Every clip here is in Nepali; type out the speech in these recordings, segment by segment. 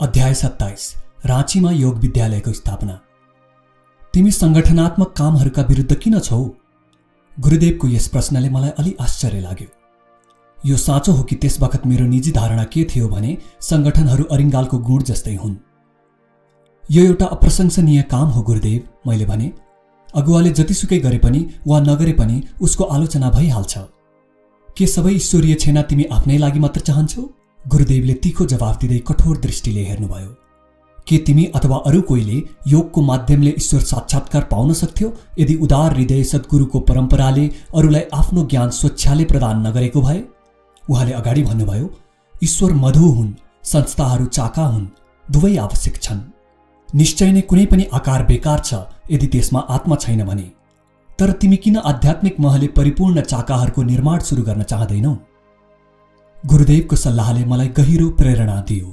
अध्याय 27 राँचीमा योग विद्यालयको स्थापना। तिमी संगठनात्मक कामहरूका विरुद्ध किन छौ? गुरुदेवको यस प्रश्नले मलाई अलि आश्चर्य लाग्यो। यो साँचो हो कि त्यस बखत मेरो निजी धारणा के थियो भने संगठनहरू अरिङ्गालको गुण जस्तै हुन्। यो एउटा अप्रशंसनीय काम हो गुरुदेव, मैले भने। अगुवाले जतिसुकै गरे पनि वा नगरे पनि उसको आलोचना भइहाल्छ। के सबै ईश्वरीय छेना तिमी आफ्नै लागि मात्र चाहन्छौ? गुरुदेवले तीखो जवाफ दिँदै कठोर दृष्टिले हेर्नुभयो। के तिमी अथवा अरू कोहीले योगको माध्यमले ईश्वर साक्षात्कार पाउन सक्थ्यो यदि उदार हृदय सद्गुरुको परम्पराले अरूलाई आफ्नो ज्ञान स्वच्छाले प्रदान नगरेको भए? उहाँले अगाडि भन्नुभयो, ईश्वर मधु हुन्, संस्थाहरू चाका हुन्, दुवै आवश्यक छन्। निश्चय नै कुनै पनि आकार बेकार छ यदि त्यसमा आत्मा छैन भने। तर तिमी किन आध्यात्मिक महले परिपूर्ण चाकाहरूको निर्माण सुरु गर्न चाहदैनौ? गुरुदेवको सल्लाहले मलाई गहिरो प्रेरणा दियो।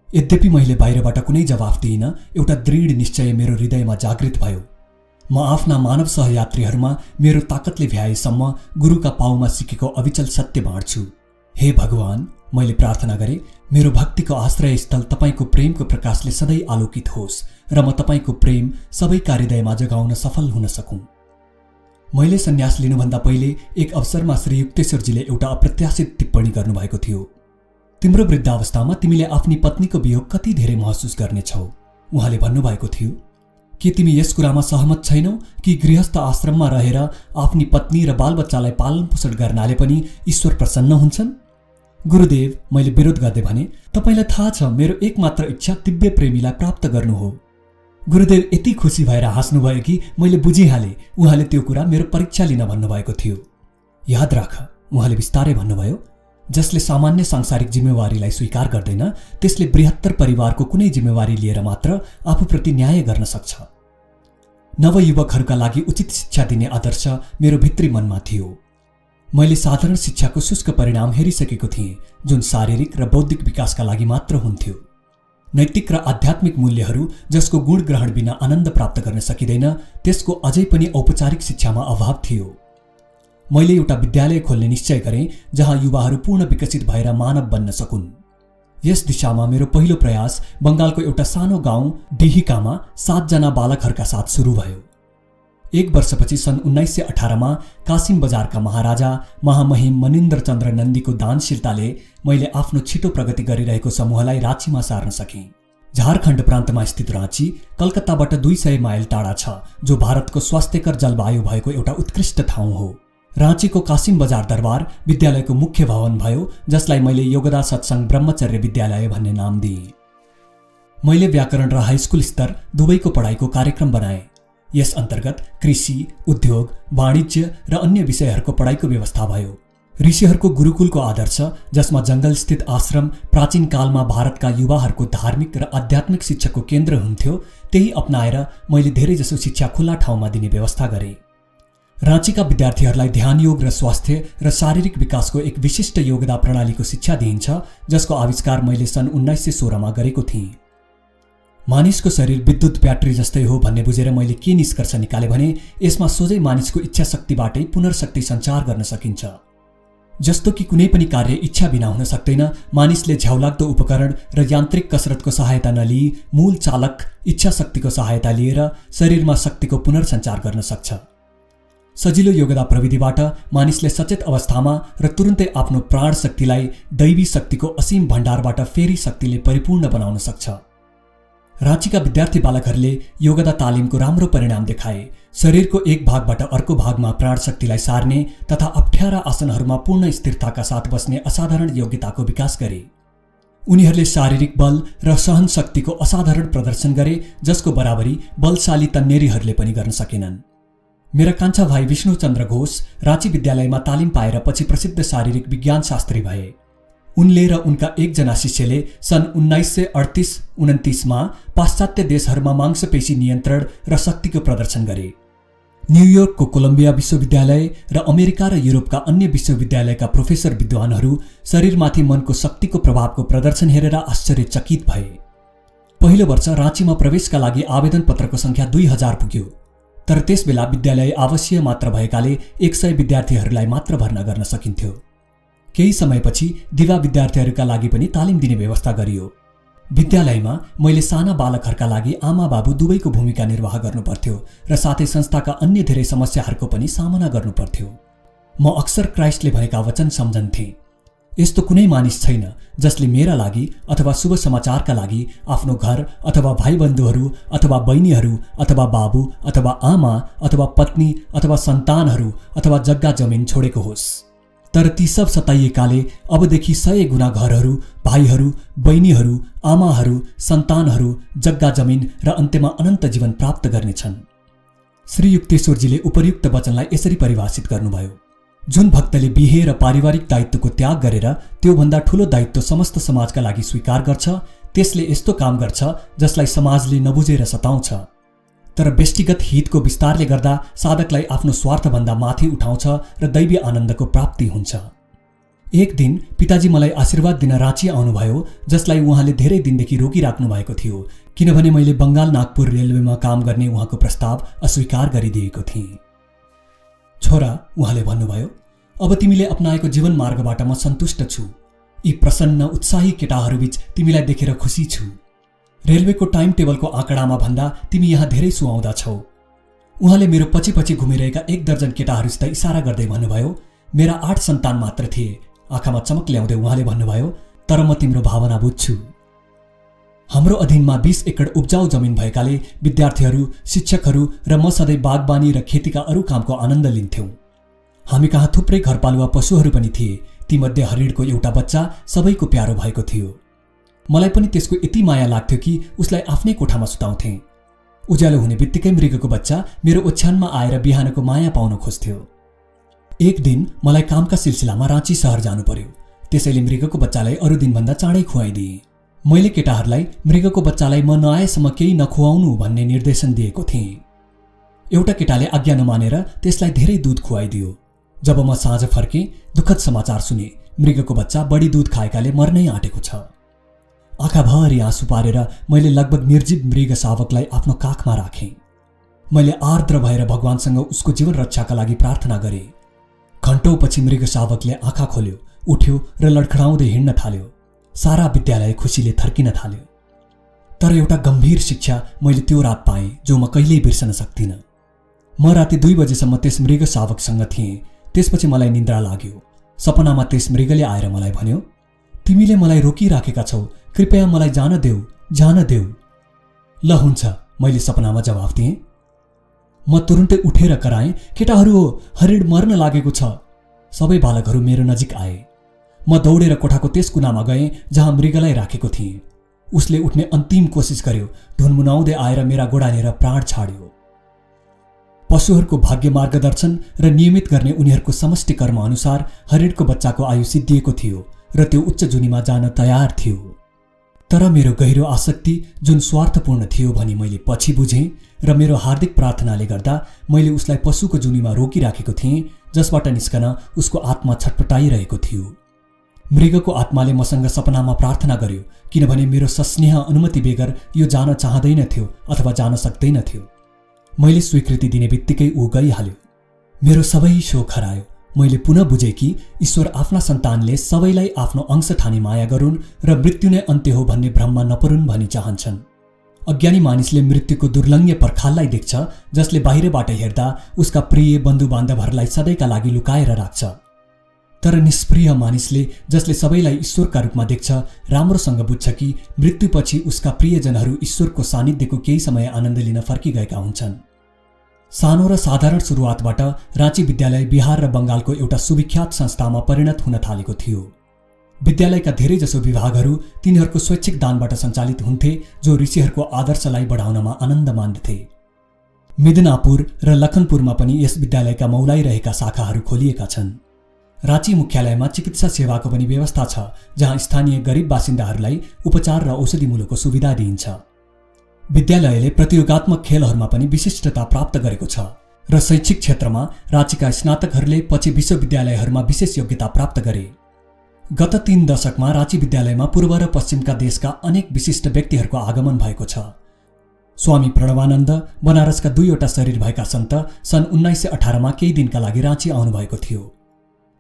यद्यपि मैले बाहिरबाट कुनै जवाफ दिइन, एउटा दृढ निश्चय मेरो हृदयमा जागृत भयो। म आफ्ना मानव सहयात्रीहरूमा मेरो ताकतले भ्याएसम्म गुरुका पाउमा सिकेको अविचल सत्य बाँड्छु। हे भगवान, मैले प्रार्थना गरे, मेरो भक्तिको आश्रयस्थल तपाईको प्रेमको प्रकाशले सधैँ आलोकित होस् र म तपाईको प्रेम सबैका हृदयमा जगाउन सफल हुन सकूँ। मैले सन्यास लिनुभन्दा पहिले एक अवसरमा श्री युक्तेश्वरजीले एउटा अप्रत्याशित टिप्पणी गर्नुभएको थियो। तिम्रो वृद्धावस्थामा तिमीले आफ्नी पत्नीको वियोग कति धेरै महसुस गर्नेछौ। उहाँले भन्नुभएको थियो, के तिमी यस कुरामा सहमत छैनौ कि गृहस्थ आश्रममा रहेर आफ्नी पत्नी र बालबच्चालाई पालन पोषण गर्नाले पनि ईश्वर प्रसन्न हुन्छन्? गुरुदेव, मैले विरोध गर्दै भने, तपाईलाई थाहा छ मेरो एकमात्र इच्छा दिव्य प्रेमीलाई प्राप्त गर्नु हो। गुरुदेव यति खुसी भएर हाँस्नुभयो कि मैले बुझिहालेँ उहाँले त्यो कुरा मेरो परीक्षा लिन भन्नुभएको थियो। याद राख, उहाँले बिस्तारै भन्नुभयो, जसले सामान्य सांसारिक जिम्मेवारीलाई स्वीकार गर्दैन त्यसले बृहत्तर परिवारको कुनै जिम्मेवारी लिएर मात्र आफूप्रति न्याय गर्न सक्छ। नवयुवकहरूका लागि उचित शिक्षा दिने आदर्श मेरो भित्री मनमा थियो। मैले साधारण शिक्षाको शुष्क परिणाम हेरिसकेको थिएँ, जुन शारीरिक र बौद्धिक विकासका लागि मात्र हुन्थ्यो। नैतिक र आध्यात्मिक मूल्यहरू जसको गुण ग्रहण बिना आनन्द प्राप्त गर्न सकिँदैन, त्यसको अझै पनि औपचारिक शिक्षामा अभाव थियो। मैले एउटा विद्यालय खोल्ने निश्चय गरेँ जहाँ युवाहरू पूर्ण विकसित भएर मानव बन्न सकुन्। यस दिशामा मेरो पहिलो प्रयास बङ्गालको एउटा सानो गाउँ डिहिकामा 7 जना बालकहरूका साथ सुरु भयो। 1 वर्षपछि सन् 1918मा कासिम बजारका महाराजा महामहिम मनिन्द्र चन्द्र नन्दीको दानशीलताले मैले आफ्नो छिटो प्रगति गरिरहेको समूहलाई राँचीमा सार्न सकेँ। झारखण्ड प्रान्तमा स्थित राँची कलकत्ताबाट 200 माइल टाढा छ, जो भारतको स्वास्थ्यकर जलवायु भएको एउटा उत्कृष्ट ठाउँ हो। राँचीको कासिम बजार दरबार विद्यालयको मुख्य भवन भयो, जसलाई मैले योगदा सत्संग ब्रह्मचर्य विद्यालय भन्ने नाम दिएँ। मैले व्याकरण र हाइस्कुल स्तर दुवैको पढाइको कार्यक्रम बनाएँ। यस अन्तर्गत कृषि, उद्योग, वाणिज्य र अन्य विषयहरूको पढाइको व्यवस्था भयो। ऋषिहरूको गुरुकुलको आदर्श, जसमा जङ्गलस्थित आश्रम प्राचीन कालमा भारतका युवाहरूको धार्मिक र आध्यात्मिक शिक्षाको केन्द्र हुन्थ्यो, त्यही अपनाएर मैले धेरैजसो शिक्षा खुल्ला ठाउँमा दिने व्यवस्था गरेँ। राँचीका विद्यार्थीहरूलाई ध्यान योग र स्वास्थ्य र शारीरिक विकासको एक विशिष्ट योगदा प्रणालीको शिक्षा दिइन्छ, जसको आविष्कार मैले सन् 1916मा गरेको थिएँ। मानिसको शरीर विद्युत ब्याट्री जस्तै हो भन्ने बुझेर मैले के निष्कर्ष निकाले भने यसमा सोझै मानिसको इच्छा शक्तिबाटै पुनर्शक्ति सञ्चार गर्न सकिन्छ। जस्तो कि कुनै पनि कार्य इच्छा बिना हुन सक्दैन, मानिसले झ्याउलाग्दो उपकरण र यान्त्रिक कसरतको सहायता नलिई मूल चालक इच्छा शक्तिको सहायता लिएर शरीरमा शक्तिको पुनर्सञ्चार गर्न सक्छ। सजिलो योगदा प्रविधिबाट मानिसले सचेत अवस्थामा र तुरुन्तै आफ्नो प्राण शक्तिलाई दैवी शक्तिको असीम भण्डारबाट फेरि शक्तिले परिपूर्ण बनाउन सक्छ। राँचीका विद्यार्थी बालकहरूले योगदा तालिमको राम्रो परिणाम देखाए। शरीरको एक भागबाट अर्को भागमा प्राण शक्तिलाई सार्ने तथा अप्ठ्यारा आसनहरूमा पूर्ण स्थिरताका साथ बस्ने असाधारण योग्यताको विकास गरे। उनीहरूले शारीरिक बल र सहन शक्तिको असाधारण प्रदर्शन गरे, जसको बराबरी बलशाली तन्नेरीहरूले पनि गर्न सकेनन्। मेरा कान्छा भाइ विष्णुचन्द्र घोष राँची विद्यालयमा तालिम पाएर पछि प्रसिद्ध शारीरिक विज्ञान शास्त्री भए। उनले र उनका एकजना शिष्यले सन् 1938-29मा पाश्चात्य देशहरूमा मांसपेशी नियन्त्रण र शक्तिको प्रदर्शन गरे। न्युयोर्कको कोलम्बिया विश्वविद्यालय र अमेरिका र युरोपका अन्य विश्वविद्यालयका प्रोफेसर विद्वानहरू शरीरमाथि मनको शक्तिको प्रभावको प्रदर्शन हेरेर आश्चर्यचकित भए। पहिलो वर्ष राँचीमा प्रवेशका लागि आवेदन पत्रको सङ्ख्या 2000 पुग्यो, तर त्यसबेला विद्यालय आवश्यक मात्र भएकाले 100 विद्यार्थीहरूलाई मात्र भर्ना गर्न सकिन्थ्यो। केही समयपछि दिवा विद्यार्थीहरूका लागि पनि तालिम दिने व्यवस्था गरियो। विद्यालयमा मैले साना बालकहरूका लागि आमा बाबु दुवैको भूमिका निर्वाह गर्नुपर्थ्यो र साथै संस्थाका अन्य धेरै समस्याहरूको पनि सामना गर्नुपर्थ्यो। म अक्सर क्राइस्टले भनेका वचन सम्झन्थेँ, यस्तो कुनै मानिस छैन जसले मेरा लागि अथवा शुभ समाचारका लागि आफ्नो घर अथवा भाइबन्धुहरू अथवा बहिनीहरू अथवा बाबु अथवा आमा अथवा पत्नी अथवा सन्तानहरू अथवा जग्गा जमिन छोडेको होस्। तर ती सब सताइएकाले अबदेखि 100 गुणा घरहरू, भाइहरू, बहिनीहरू, आमाहरू, सन्तानहरू, जग्गा जमिन र अन्त्यमा अनन्त जीवन प्राप्त गर्नेछन्। श्री युक्तेश्वरजीले उपर्युक्त वचनलाई यसरी परिभाषित गर्नुभयो, जुन भक्तले बिहे र पारिवारिक दायित्वको त्याग गरेर त्योभन्दा ठूलो दायित्व समस्त समाजका लागि स्वीकार गर्छ, त्यसले यस्तो काम गर्छ जसलाई समाजले नबुझेर सताउँछ। तर व्यक्तिगत हितको विस्तारले गर्दा साधकलाई आफ्नो स्वार्थभन्दा माथि उठाउँछ र दैवी आनन्दको प्राप्ति हुन्छ। एक दिन पिताजी मलाई आशीर्वाद दिन राँची आउनुभयो, जसलाई उहाँले धेरै दिनदेखि रोकिराख्नु भएको थियो, किनभने मैले बङ्गाल नागपुर रेलवेमा काम गर्ने उहाँको प्रस्ताव अस्वीकार गरिदिएको थिएँ। छोरा, उहाँले भन्नुभयो, अब तिमीले अपनाएको जीवन मार्गबाट म सन्तुष्ट छु। यी प्रसन्न उत्साही केटाहरूबीच तिमीलाई देखेर खुसी छु। रेलवेको टाइम टेबलको आँकडामा भन्दा तिमी यहाँ धेरै सुहाउँदा छौ। उहाँले मेरो पछि पछि घुमिरहेका 1 दर्जन केटाहरूसित इसारा गर्दै भन्नुभयो, मेरा 8 सन्तान मात्र थिए। आँखामा चमक ल्याउँदै उहाँले भन्नुभयो, तर म तिम्रो भावना बुझ्छु। हाम्रो अधीनमा 20 एकड उब्जाउ जमिन भएकाले विद्यार्थीहरू, शिक्षकहरू र म सधैँ बागबानी र खेतीका अरू कामको आनन्द लिन्थ्यौँ। हामी कहाँ थुप्रै घरपालुवा पशुहरू पनि थिए। तीमध्ये हरिणको एउटा बच्चा सबैको प्यारो भएको थियो। मलाई पनि त्यसको यति माया लाग्थ्यो कि उसलाई आफ्नै कोठामा सुताउँथेँ। उज्यालो हुने बित्तिकै मृगको बच्चा मेरो ओछ्यानमा आएर बिहानको माया पाउन खोज्थ्यो। एक दिन मलाई कामका सिलसिलामा राँची सहर जानु पर्यो, त्यसैले मृगको बच्चालाई अरू दिनभन्दा चाँडै खुवाइदिएँ। मैले केटाहरूलाई मृगको बच्चालाई म नआएसम्म केही नखुवाउनु भन्ने निर्देशन दिएको थिएँ। एउटा केटाले आज्ञा नमानेर त्यसलाई धेरै दूध खुवाइदियो। जब म साँझ फर्केँ, दुःखद समाचार सुने, मृगको बच्चा बढी दूध खाएकाले मर्नै आँटेको छ। आँखाभरि आँसु पारेर मैले लगभग निर्जीव मृग शावकलाई आफ्नो काखमा राखेँ। मैले आर्द्र भएर भगवानसँग उसको जीवन रक्षाका लागि प्रार्थना गरेँ। घण्टौपछि मृग शावकले आँखा खोल्यो, उठ्यो र लडखडाउँदै हिँड्न थाल्यो। सारा विद्यालय खुसीले थर्किन थाल्यो। तर एउटा गम्भीर शिक्षा मैले त्यो रात पाएँ जो म कहिल्यै बिर्सन सक्दिनँ। म राति 2 बजेसम्म त्यस मृग शावकसँग थिएँ। त्यसपछि मलाई निन्द्रा लाग्यो। सपनामा त्यस मृगले आएर मलाई भन्यो, तिमीले मलाई रोकिराखेका छौ, कृपया मलाई जान देऊ, जान देऊ। ल हुन्छ, मैले सपनामा जवाफ दिएँ। म तुरुन्तै उठेर कराएँ, केटाहरू हो, हरिण मर्न लागेको छ। सबै बालकहरू मेरो नजिक आए। म दौडेर कोठाको त्यस कुनामा गएँ जहाँ मृगलाई राखेको थिएँ। उसले उठ्ने अन्तिम कोसिस गर्यो, ढुनमुनाउँदै आएर मेरा गोडानेर प्राण छाड्यो। पशुहरूको भाग्य मार्गदर्शन र नियमित गर्ने उनीहरूको समष्टि कर्म अनुसार हरिणको बच्चाको आयु सिद्धिएको थियो र त्यो उच्च जुनीमा जान तयार थियो। तर मेरो गहिरो आसक्ति जुन स्वार्थपूर्ण थियो भनी मैले पछि बुझेँ र मेरो हार्दिक प्रार्थनाले गर्दा मैले उसलाई पशुको जुनीमा रोकिराखेको थिएँ, जसबाट निस्कन उसको आत्मा छटपटाइरहेको थियो। मृगको आत्माले मसँग सपनामा प्रार्थना गर्यो, किनभने मेरो सस्नेह अनुमति बेगर यो जान चाहँदैनथ्यो अथवा जान सक्दैनथ्यो। मैले स्वीकृति दिने बित्तिकै ऊ गइहाल्यो। मेरो सबै शोक हरायो। मैले पुनः बुझेँ कि ईश्वर आफ्ना सन्तानले सबैलाई आफ्नो अंश ठानी माया गरून् र मृत्यु नै अन्त्य हो भन्ने भ्रममा नपरुन् भनी चाहन्छन्। अज्ञानी मानिसले मृत्युको दुर्लङ्घ्य पर्खाललाई देख्छ, जसले बाहिरबाट हेर्दा उसका प्रिय बन्धुबान्धवहरूलाई सधैँका लागि लुकाएर राख्छ। तर निष्प्रिय मानिसले, जसले सबैलाई ईश्वरका रूपमा देख्छ, राम्रोसँग बुझ्छ कि मृत्युपछि उसका प्रियजनहरू ईश्वरको सानिध्यको केही समय आनन्द लिन फर्किगएका हुन्छन्। सानो र साधारण सुरुवातबाट राँची विद्यालय बिहार र बङ्गालको एउटा सुविख्यात संस्थामा परिणत हुन थालेको थियो। विद्यालयका धेरैजसो विभागहरू तिनीहरूको स्वैच्छिक दानबाट सञ्चालित हुन्थे, जो ऋषिहरूको आदर्शलाई बढाउनमा आनन्द मान्दथे। मिदनापुर र लखनपुरमा पनि यस विद्यालयका मौलाइरहेका शाखाहरू खोलिएका छन्। राँची मुख्यालयमा चिकित्सा सेवाको पनि व्यवस्था छ, जहाँ स्थानीय गरिब बासिन्दाहरूलाई उपचार र औषधिमूलकको सुविधा दिइन्छ। विद्यालयले प्रतियोगात्मक खेलहरूमा पनि विशिष्टता प्राप्त गरेको छ र शैक्षिक क्षेत्रमा राँचीका स्नातकहरूले पछि विश्वविद्यालयहरूमा विशेष योग्यता प्राप्त गरे। गत 3 दशकमा राँची विद्यालयमा पूर्व र पश्चिमका देशका अनेक विशिष्ट व्यक्तिहरूको आगमन भएको छ। स्वामी प्रणवानन्द, बनारसका 2वटा शरीर भएका सन्त, सन् 1918मा केही दिनका लागि राँची आउनुभएको थियो।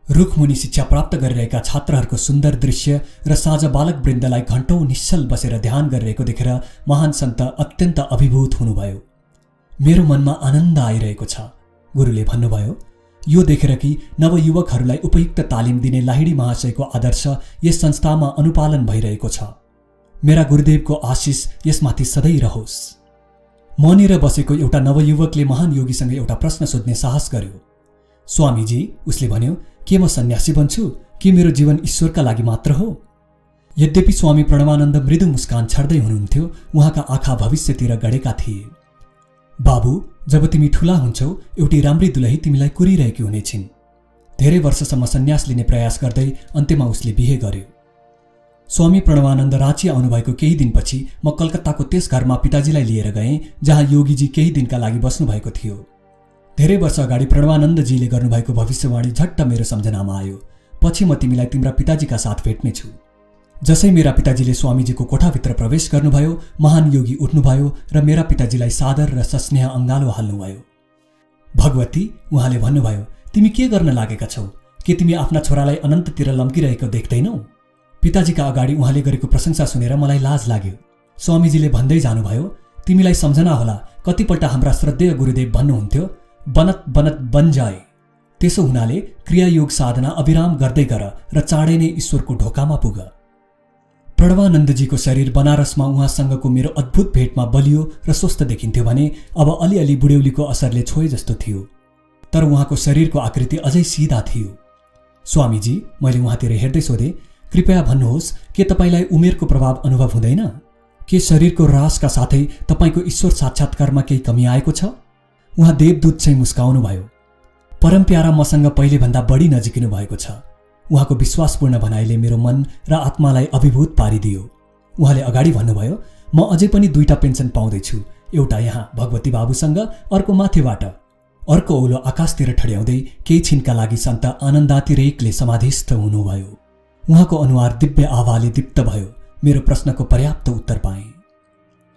रुखमुनि शिक्षा प्राप्त गरिरहेका छात्रहरूको सुन्दर दृश्य र साँझ बालक वृन्दलाई घण्टौं निश्चल बसेर ध्यान गरिरहेको देखेर महान सन्त अत्यन्त अभिभूत हुनुभयो। मेरो मनमा आनन्द आइरहेको छ, गुरुले भन्नुभयो। यो देखेर कि नवयुवकहरूलाई उपयुक्त तालिम दिने लाहिडी महाशयको आदर्श यस संस्थामा अनुपालन भइरहेको छ। मेरा गुरुदेवको आशिष यसमाथि सधैँ रहोस्। मनिर बसेको एउटा नवयुवकले महान योगीसँग एउटा प्रश्न सोध्ने साहस गर्यो। स्वामीजी, उसले भन्यो, के म सन्यासी बन्छु कि मेरो जीवन ईश्वरका लागि मात्र हो? यद्यपि स्वामी प्रणवानन्द मृदु मुस्कान छर्दै हुनुहुन्थ्यो, उहाँका आँखा भविष्यतिर गडेका थिए। बाबु, जब तिमी ठूला हुन्छौ, एउटी राम्री दुलही तिमीलाई कुरिरहेकी हुनेछिन्। धेरै वर्षसम्म सन्यास लिने प्रयास गर्दै अन्त्यमा उसले बिहे गर्यो। स्वामी प्रणवानन्द राँची आउनुभएको केही दिनपछि म कलकत्ताको त्यस घरमा पिताजीलाई लिएर गएँ जहाँ योगीजी केही दिनका लागि बस्नुभएको थियो। धेरै वर्ष अगाडि प्रणवानन्दजीले गर्नुभएको भविष्यवाणी झट्ट मेरो सम्झनामा आयो। पछि म तिमीलाई तिम्रा पिताजीका साथ भेट्नेछु। जसै मेरा पिताजीले स्वामीजीको कोठाभित्र प्रवेश गर्नुभयो, महान योगी उठ्नुभयो र मेरा पिताजीलाई सादर र सस्नेह अङ्गालो हाल्नुभयो। भगवती, उहाँले भन्नुभयो, तिमी के गर्न लागेका छौ? के तिमी आफ्ना छोरालाई अनन्ततिर लम्किरहेको देख्दैनौ? पिताजीका अगाडि उहाँले गरेको प्रशंसा सुनेर मलाई लाज लाग्यो। स्वामीजीले भन्दै जानुभयो, तिमीलाई सम्झना होला, कतिपल्ट हाम्रा श्रद्धेय गुरुदेव भन्नुहुन्थ्यो, बनत बनत बन जाए। त्यसो हुनाले क्रियायोग साधना अविराम गर्दै गर र चाँडै नै ईश्वरको ढोकामा पुग। प्रणवानन्दजीको शरीर बनारसमा उहाँसँगको मेरो अद्भुत भेटमा बलियो र स्वस्थ देखिन्थ्यो भने अब अलिअलि बुढ्यौलीको असरले छोए जस्तो थियो। तर उहाँको शरीरको आकृति अझै सिधा थियो। स्वामीजी, मैले उहाँतिर हेर्दै सोधेँ, कृपया भन्नुहोस्, के तपाईलाई उमेरको प्रभाव अनुभव हुँदैन? के शरीरको ह्रासका साथै तपाईको ईश्वर साक्षात्कारमा केही कमी आएको छ? उहाँ देवदूत चाहिँ मुस्काउनु भयो। परम प्यारा मसँग पहिलेभन्दा बढी नजिकिनु भएको छ। उहाँको विश्वासपूर्ण भनाइले मेरो मन र आत्मालाई अभिभूत पारिदियो। उहाँले अगाडि भन्नुभयो, म अझै पनि 2टा पेन्सन पाउँदैछु, एउटा यहाँ भगवती बाबुसँग, अर्को माथिबाट। अर्को औलो आकाशतिर ठड्याउँदै केही छिनका लागि सन्त आनन्दातिरेकले समाधिस्थ हुनुभयो। उहाँको अनुहार दिव्य आभाले दीप्त भयो। मेरो प्रश्नको पर्याप्त उत्तर पाएँ।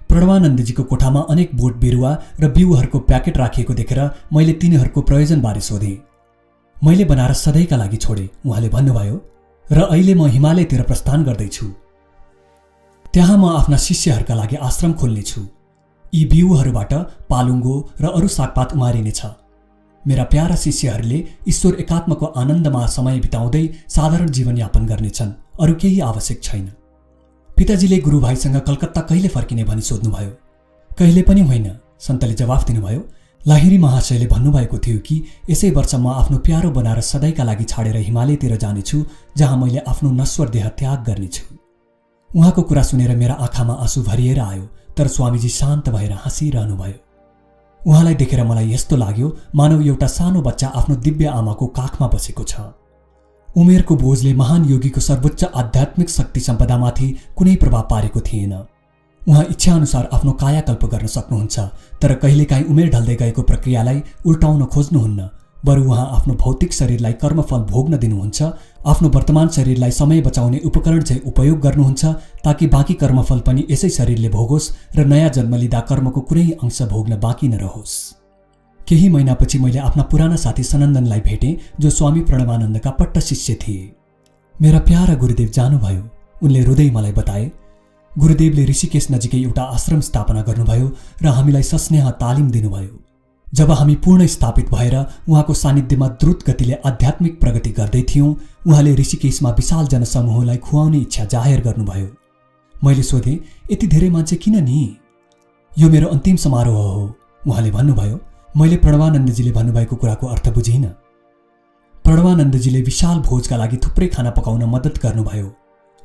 प्रणवानन्दजीको कोठामा अनेक बोट बिरुवा र बिउहरूको प्याकेट राखिएको देखेर मैले तिनीहरूको प्रयोजनबारे सोधेँ। मैले बनारस सधैँका लागि छोडेँ, उहाँले भन्नुभयो, र अहिले म हिमालयतिर प्रस्थान गर्दैछु। त्यहाँ म आफ्ना शिष्यहरूका लागि आश्रम खोल्नेछु। यी बिउहरूबाट पालुङ्गो र अरू सागपात उमारिनेछ। मेरा प्यारा शिष्यहरूले ईश्वर एकात्मको आनन्दमा समय बिताउँदै साधारण जीवनयापन गर्नेछन्, अरू केही आवश्यक छैन। पिताजीले गुरुभाइसँग कलकत्ता कहिले फर्किने भनी सोध्नुभयो। कहिले पनि होइन, सन्तले जवाफ दिनुभयो। लाहिरी महाशयले भन्नुभएको थियो कि यसै वर्ष म आफ्नो प्यारो बनारस सधैँका लागि छाडेर हिमालयतिर जानेछु, जहाँ मैले आफ्नो नश्वर देह त्याग गर्नेछु। उहाँको कुरा सुनेर मेरा आँखामा आँसु भरिएर आयो, तर स्वामीजी शान्त भएर हाँसिरहनुभयो। उहाँलाई देखेर मलाई यस्तो लाग्यो मानव एउटा सानो बच्चा आफ्नो दिव्य आमाको काखमा बसेको छ। उमेरको बोझले महान योगीको सर्वोच्च आध्यात्मिक शक्ति सम्पदामाथि कुनै प्रभाव पारेको थिएन। उहाँ इच्छाअनुसार आफ्नो कायाकल्प गर्न सक्नुहुन्छ, तर कहिलेकाहीँ उमेर ढल्दै गएको प्रक्रियालाई उल्टाउन खोज्नुहुन्न। बरु उहाँ आफ्नो भौतिक शरीरलाई कर्मफल भोग्न दिनुहुन्छ, आफ्नो वर्तमान शरीरलाई समय बचाउने उपकरण चाहिँ उपयोग गर्नुहुन्छ, ताकि बाँकी कर्मफल पनि यसै शरीरले भोगोस् र नयाँ जन्म लिँदा कर्मको कुनै अंश भोग्न बाँकी नरहोस्। केही महिनापछि मैले आफ्ना पुराना साथी सनन्दनलाई भेटेँ, जो स्वामी प्रणवानन्दका पट्ट शिष्य थिए। मेरा प्यारा गुरुदेव जानुभयो, उनले रुँदै मलाई बताए। गुरुदेवले ऋषिकेश नजिकै एउटा आश्रम स्थापना गर्नुभयो र हामीलाई सस्नेह तालिम दिनुभयो। जब हामी पूर्ण स्थापित भएर उहाँको सानिध्यमा द्रुत गतिले आध्यात्मिक प्रगति गर्दै थियौँ, उहाँले ऋषिकेशमा विशाल जनसमूहलाई खुवाउने इच्छा जाहेर गर्नुभयो। मैले सोधेँ, यति धेरै मान्छे किन नि? यो मेरो अन्तिम समारोह हो, उहाँले भन्नुभयो। मैले प्रणवानन्दजीले भन्नुभएको कुराको अर्थ बुझिन। प्रणवानन्दजीले विशाल भोजका लागि थुप्रै खाना पकाउन मद्दत गर्नुभयो।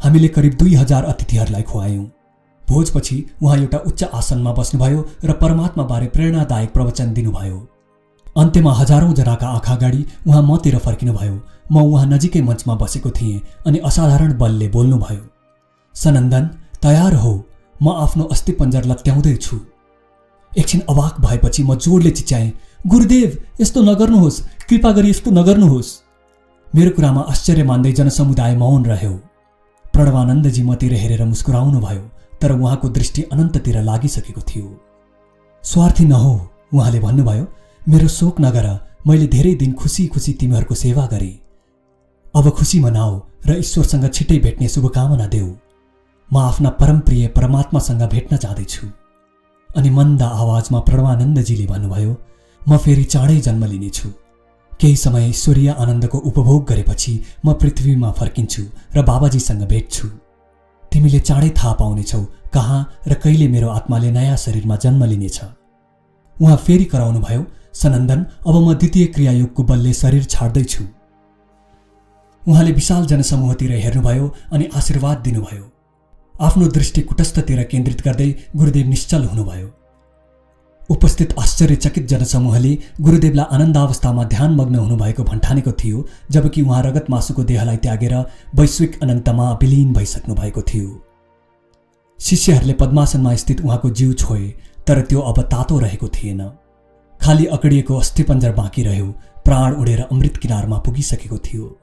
हामीले करिब 2000 अतिथिहरूलाई खुवायौँ। भोजपछि उहाँ एउटा उच्च आसनमा बस्नुभयो र परमात्माबारे प्रेरणादायक प्रवचन दिनुभयो। अन्त्यमा हजारौं जनाका आँखा अगाडि उहाँ मतिर फर्किनुभयो। म उहाँ नजिकै मञ्चमा बसेको थिएँ अनि असाधारण बलले बोल्नुभयो, सनन्दन, तयार हो, म आफ्नो अस्थिपञ्जर लत्याउँदैछु। एकछिन अवाक भएपछि म जोडले चिच्याएँ, गुरुदेव, यस्तो नगर्नुहोस्, कृपा गरी यस्तो नगर्नुहोस्। मेरो कुरामा आश्चर्य मान्दै जनसमुदाय मौन रह्यो। प्रणवानन्दजी मतिर हेरेर मुस्कुराउनु भयो, तर उहाँको दृष्टि अनन्ततिर लागिसकेको थियो। स्वार्थी नहो, उहाँले भन्नुभयो, मेरो शोक नगर, मैले धेरै दिन खुसी खुसी तिमीहरूको सेवा गरेँ। अब खुसी मनाऊ र ईश्वरसँग छिट्टै भेट्ने शुभकामना देऊ। म आफ्ना परमप्रिय परमात्मासँग भेट्न जाँदैछु। अनि मन्द आवाजमा प्रणवानन्दजीले भन्नुभयो, म फेरि चाँडै जन्म लिनेछु। केही समय ईश्वरीय आनन्दको उपभोग गरेपछि म पृथ्वीमा फर्किन्छु र बाबाजीसँग भेट्छु। तिमीले चाँडै थाहा पाउनेछौ कहाँ र कहिले मेरो आत्माले नयाँ शरीरमा जन्म लिनेछ। उहाँ फेरि कराउनुभयो, सनन्दन, अब म द्वितीय क्रियायोगको बलले शरीर छाड्दैछु। उहाँले विशाल जनसमूहतिर हेर्नुभयो अनि आशीर्वाद दिनुभयो। आफ्नो दृष्टि कुटस्थतिर केन्द्रित गर्दै गुरुदेव निश्चल हुनुभयो। उपस्थित आश्चर्यचकित जनसमूहले गुरुदेवलाई आनन्दावस्थामा ध्यानमग्न हुनुभएको भन्ठानेको थियो, जबकि उहाँ रगत मासुको देहलाई त्यागेर वैश्विक अनन्तमा विलीन भइसक्नु भएको थियो। शिष्यहरूले पद्मासनमा स्थित उहाँको जिउ छोए, तर त्यो अब तातो रहेको थिएन। खाली अकडिएको अस्थिपञ्जर बाँकी रह्यो। प्राण उडेर अमृत किनारमा पुगिसकेको थियो।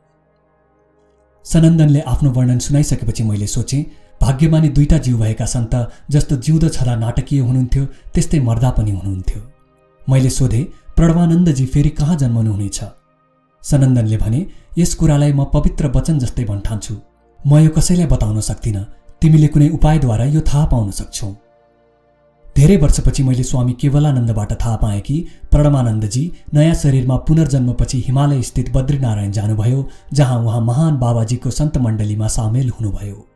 सनन्दनले आफ्नो वर्णन सुनाइसकेपछि मैले सोचेँ, भाग्यमानी दुईटा जीव भएका सन्त जस्तो जिउँदो छँदा नाटकीय हुनुहुन्थ्यो, त्यस्तै मर्दा पनि हुनुहुन्थ्यो। मैले सोधेँ, प्रणवानन्दजी फेरि कहाँ जन्मनुहुनेछ? सनन्दनले भने, यस कुरालाई म पवित्र वचन जस्तै भन्ठान्छु। म यो कसैलाई बताउन सक्दिनँ। तिमीले कुनै उपायद्वारा यो थाहा पाउन सक्छौ। धेरै वर्षपछि मैले स्वामी केवलानन्दबाट थाहा पाएँ कि प्रणवानन्दजी नयाँ शरीरमा पुनर्जन्मपछि हिमालय स्थित बद्रीनारायण जानुभयो, जहाँ उहाँ महान बाबाजीको सन्त मण्डलीमा सामेल हुनुभयो।